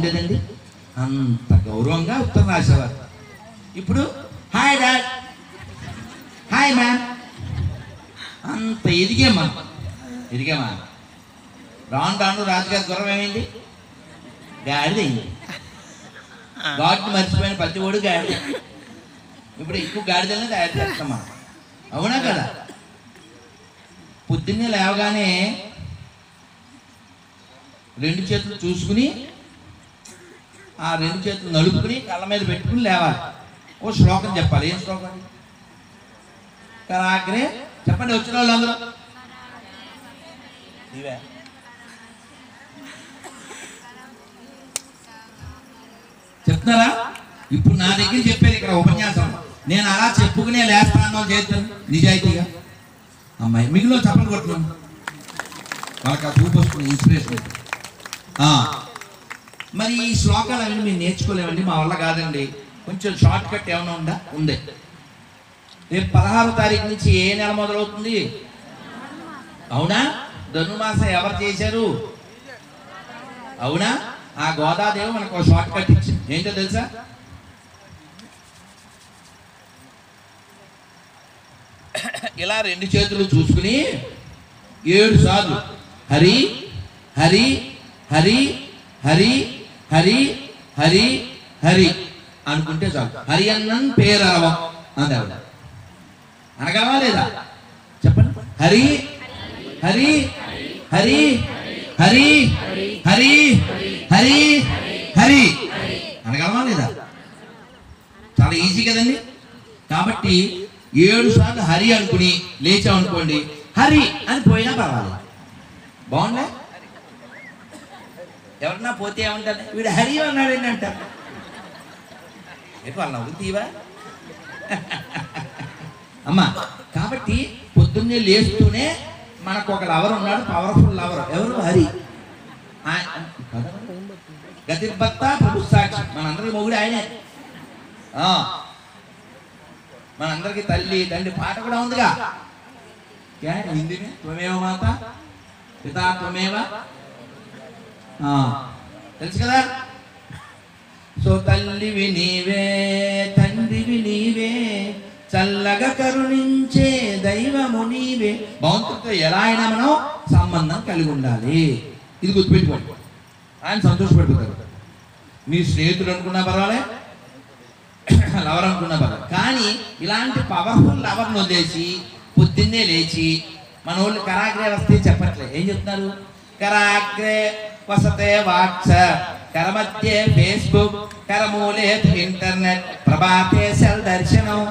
బాగుండేదండి. అంత గౌరవంగా ఉత్తరం రాసేవారు. ఇప్పుడు హాయ్ డాడ్, హాయ్ మ్యామ్, అంత ఎదిగామా రాను రాను రాజుగారి గుర్రం ఏమైంది? గాడిదైంది. గాడిని మర్చిపోయిన ప్రతి ఓడు గాడిద. ఇప్పుడు ఎక్కువ గాడిదలనే తయారు చేస్తాం మనం, అవునా కదా? పొద్దున్నే లేవగానే 2 చేతులు చూసుకుని ఆ 2 చేతులు నలుపుకుని కళ్ళ మీద పెట్టుకుని లేవాలి. ఓ శ్లోకం చెప్పాలి. ఏం శ్లోకం? కరాగ్రే చెప్పండి వచ్చిన వాళ్ళందరూ. ఇవే చెప్తున్నారా? ఇప్పుడు నా దగ్గర చెప్పేది ఇక్కడ ఉపన్యాసం. నేను అలా చెప్పుకునే లేస్తాను చేస్తాను నిజాయితీగా. అమ్మాయి మిగిలిన చప్పలు కొట్టున్నాను, వాళ్ళకి ఆ చూపు వస్తుంది ఇన్స్పిరేషన్. మరి ఈ శ్లోకాలు అవన్నీ మీరు నేర్చుకోలేమండి, మా వల్ల కాదండి. కొంచెం షార్ట్ కట్ ఏమైనా ఉంది. రేపు 16వ తారీఖు నుంచి ఏ నెల మొదలవుతుంది? అవునా? ధనుర్మాసం ఎవరు చేశారు? అవునా? ఆ గోదాదేవి మనకు ఒక షార్ట్ కట్ ఇచ్చింది. ఏంటో తెలుసా? ఇలా 2 చేతులు చూసుకుని 7 సార్లు హరి హరి హరి హరి హరి హరి హరి అనుకుంటే చాలు. హరి అన్నం పేరవం అంది ఆవిడ. అనగలవా లేదా? చెప్పండి. హరి హరి హరి హరి హరి హరి హరి అనగలవా లేదా? చాలా ఈజీ కదండి. కాబట్టి 7 సార్లు హరి అనుకుని లేచామనుకోండి, హరి అని పోయినా పర్వాలేదు. బాగుందా? ఎవరన్నా పోతే ఏమంటారు? వీడు హరి అన్నాడు ఏంటి అంటారు. వాళ్ళ నవ్వుతీవా అమ్మా? కాబట్టి పొద్దున్నే లేస్తూనే మనకు ఒక లవర్ ఉన్నాడు, పవర్ఫుల్ లవర్. ఎవరు? హరి. గతిర్భర్త ప్రభు సాక్షి. మనందరికి మొగుడు ఆయనే. మనందరికి తల్లి తండ్రి పాట కూడా ఉందిగా. హిందీని త్వమేవ మాత పితా త్వమేవ, తెలుసు కదా. సో తల్లివి నీవే తండ్రివి నీవే చల్లగా కరుణించే దైవము నీవే. భగవంతుడితో ఎలా అయినా మనం సంబంధం కలిగి ఉండాలి. ఇది గుర్తుపెట్టుకోండి. ఆయన సంతోషపడిపోతారు. మీ స్నేహితుడు అనుకున్నా పర్వాలే, లవర్ అనుకున్నా పర్వాలేదు. కానీ ఇలాంటి పవర్ఫుల్ లవర్ను వదిలేసి పొద్దున్నే లేచి మన వాళ్ళు కరాగ్రే వస్తే చెప్పట్లేదు. ఏం చెప్తున్నారు? కరాగ్రే వసతే వాట్సాప్, కరమధ్యే ఫేస్బుక్, కరమూలే ఇంటర్నెట్, ప్రభాతే సెల్ దర్శనం.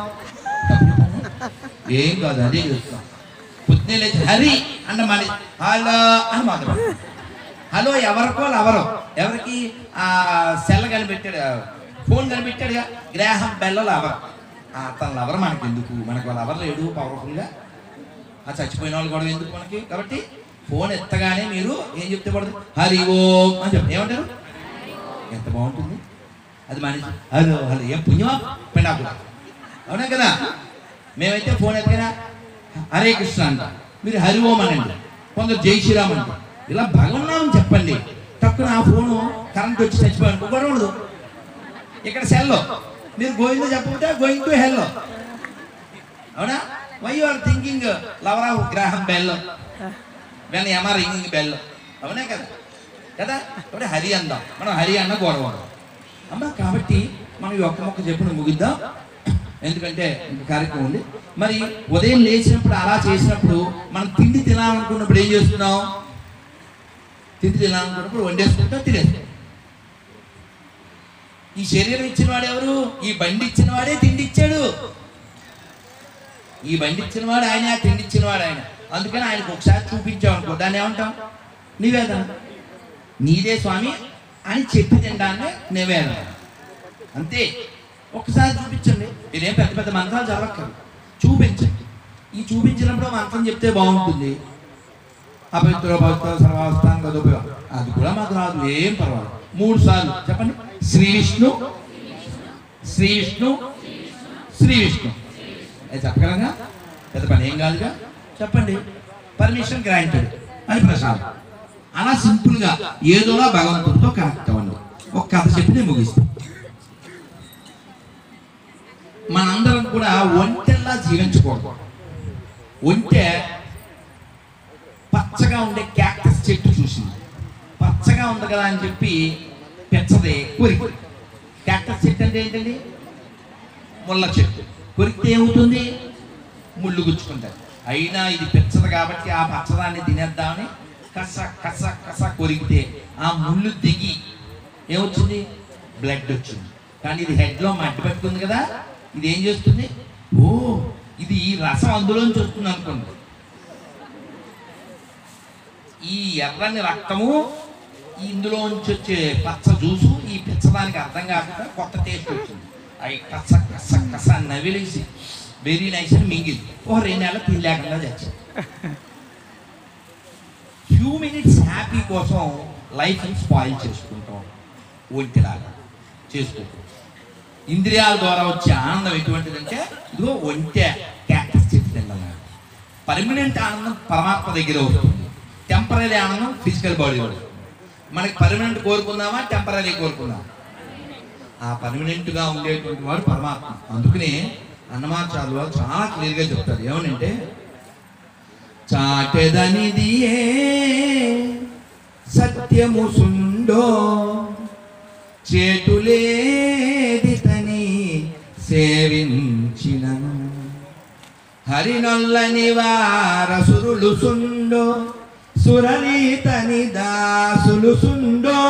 ఏం కాదు, అదే చెప్తాం. పొద్దున్నే లేచి హరి అన్న మన హలో అని మాత్రం. హలో ఎవరికో లవరో, ఎవరికి ఆ సెల్ కనిపెట్టాడు, ఫోన్ కనిపెట్టాడుగా, గ్రాహం బెల్ లవర్. తన లవర్ మనకి ఎందుకు? మనకు లవర్ లేడు పవర్ఫుల్గా. ఆ చచ్చిపోయిన వాళ్ళు కూడా ఎందుకు మనకి? కాబట్టి ఫోన్ ఎత్తగానే మీరు ఏం చెప్తే పడుతుంది? హరి ఓం అని చెప్పండి. ఏమంటారు? ఎంత బాగుంటుంది అది. మనిషి హలో హలో ఏం పుణ్యమా పెండాకు, అవునా కదా? మేమైతే ఫోన్ ఎత్తగానే హరే కృష్ణ అంట, మీరు హరి ఓం అనండి, కొందరు జై శ్రీరామ్ అంట. ఇలా భగవన్నామని చెప్పండి. తక్కువ ఆ ఫోను కరెంట్ వచ్చి చచ్చిపోయాను కూడా ఉండదు. ఇక్కడ సెల్లో మీరు గోయిందో చెప్పకపోతే గోయింగ్ టు హెల్లో, అవునా? Why you are thinking lover of Graham Bell when ఎమర్ రింగింగ్ బెల్, అవునా కదా? కదా కాబట్టి హరి అందాం. మనం హరి అన్న గొడవ అమ్మ. కాబట్టి మనం ఈ ఒక్క మొక్క చెప్పిన ముగిద్దాం, ఎందుకంటే ఇంక కార్యక్రమం ఉంది. మరి ఉదయం లేచినప్పుడు అలా చేసినప్పుడు మనం తిండి తినాలనుకున్నప్పుడు ఏం చేస్తున్నాం? తిండి తినాలనుకున్నప్పుడు వండేసుకుంటాం, తినేస్తాం. ఈ శరీరం ఇచ్చిన వాడు ఎవరు? ఈ బండి ఇచ్చిన వాడే తిండి ఇచ్చాడు. ఈ బండి ఇచ్చిన వాడు ఆయన, తిండి ఇచ్చిన వాడు ఆయన. అందుకని ఆయనకు ఒకసారి చూపించాం అనుకో, దాన్ని ఏమంటాం? నివేదన. నీదే స్వామి అని చెప్పి తినడాన్ని నివేదన. అంతే. ఒకసారి చూపించండి. మీరేం పెద్ద పెద్ద మంత్రాలు చదవక్కర్లేదు, చూపించండి. ఈ చూపించినప్పుడు మంత్రం చెప్తే బాగుంటుంది. అపవిత్ర పవిత్ర సర్వాస్థానం కదా, అది కూడా మాకు రాదు, ఏం పర్వాలేదు. 3 సార్లు చెప్పండి. శ్రీ విష్ణు శ్రీ విష్ణు శ్రీ విష్ణు. అది చెప్పగలంగా? పెద్ద పని ఏం కాదుగా. చెప్పండి. పర్మిషన్ గ్రాంటెడ్ అని ప్రసాదం. అలా సింపుల్గా ఏదోలా భగవంతుడితో కనెక్ట్ అవ్వండి. ఒక కథ చెప్పి నేను ముగిస్తాను. మనందరం కూడా ఒంటెల్లా జీవించకూడదు. ఒంటె పచ్చగా ఉండే క్యాక్టస్ చెట్టు చూసింది. పచ్చగా ఉంది కదా అని చెప్పి పెచ్చది కొరికి. క్యాక్టస్ చెట్టు అంటే ఏంటండి? ముళ్ళ చెట్టు. కొరికితే ఏమవుతుంది? ముళ్ళు గుచ్చుకుంటారు. అయినా ఇది పెచ్చది కాబట్టి ఆ పచ్చదాన్ని తినేద్దామని కస కస కస కొరికితే ఆ ముళ్ళు దిగి ఏమొచ్చింది? బ్లడ్ వచ్చింది. కానీ ఇది హెడ్లో మట్టి పెట్టుకుంది కదా, ఇది ఏం చేస్తుంది? ఓ, ఇది ఈ రసం అందులోంచి వస్తుంది అనుకోండి. ఈ ఎర్రని రక్తము ఇందులోంచి వచ్చే పచ్చ జ్యూసు ఈ పిచ్చదానికి అర్థం కాకుండా కొత్త టేస్ట్ వచ్చింది. అవి కస కస కస నవిలేసి వెరీ నైస్ అని మింగింది. ఓ 2 నెలలు తినలేకుండా చచ్చింది. ఫ్యూ మినిట్స్ హ్యాపీ కోసం లైఫ్ని స్పాయిల్ చేసుకుంటాం. ఒంటెలాగా చేసుకుంటాం. ఇంద్రియాల ద్వారా వచ్చే ఆనందం ఎటువంటిదంటే ఇదిగో ఒంటె క్యాక్టస్ చెట్టు తినడం. పర్మనెంట్ ఆనందం పరమాత్మ దగ్గర వస్తుంది. టెంపరీ ఆనందం ఫిజికల్ బాడీలో. మనకి పర్మనెంట్ కోరుకుందామా, టెంపరీ కోరుకుందామా? ఆ పర్మనెంట్గా ఉండేటువంటి వాడు పరమాత్మ. అందుకనే అన్నమాచార్యులు వాళ్ళు చాలా క్లియర్గా చెప్తారు. ఏమనంటే, చాటెదనిదియే సత్యము సుండో చేటులేది తని సేవించినను హరినొల్లని వారసురులు సుండో సురనీతని దాసులు సుండో